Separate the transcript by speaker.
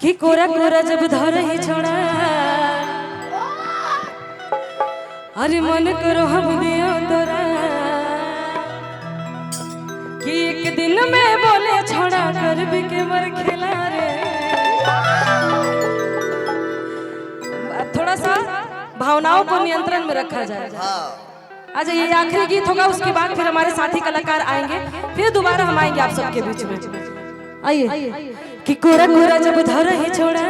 Speaker 1: कि कोरा कोरा जब धर ही छोड़ा अरे मन करो हम दियो तोरा कि एक दिन में बोले छोड़ा कर भी के मर खेला रे। थोड़ा सा भावनाओं को नियंत्रण में रखा जाए। अच्छा ये आखिरी गीत होगा, उसके बाद फिर हमारे साथी कलाकार आएंगे, फिर दोबारा हम आएंगे आप सबके बीच में। आइए कि कोरा कोरा जब धर ही छोड़ा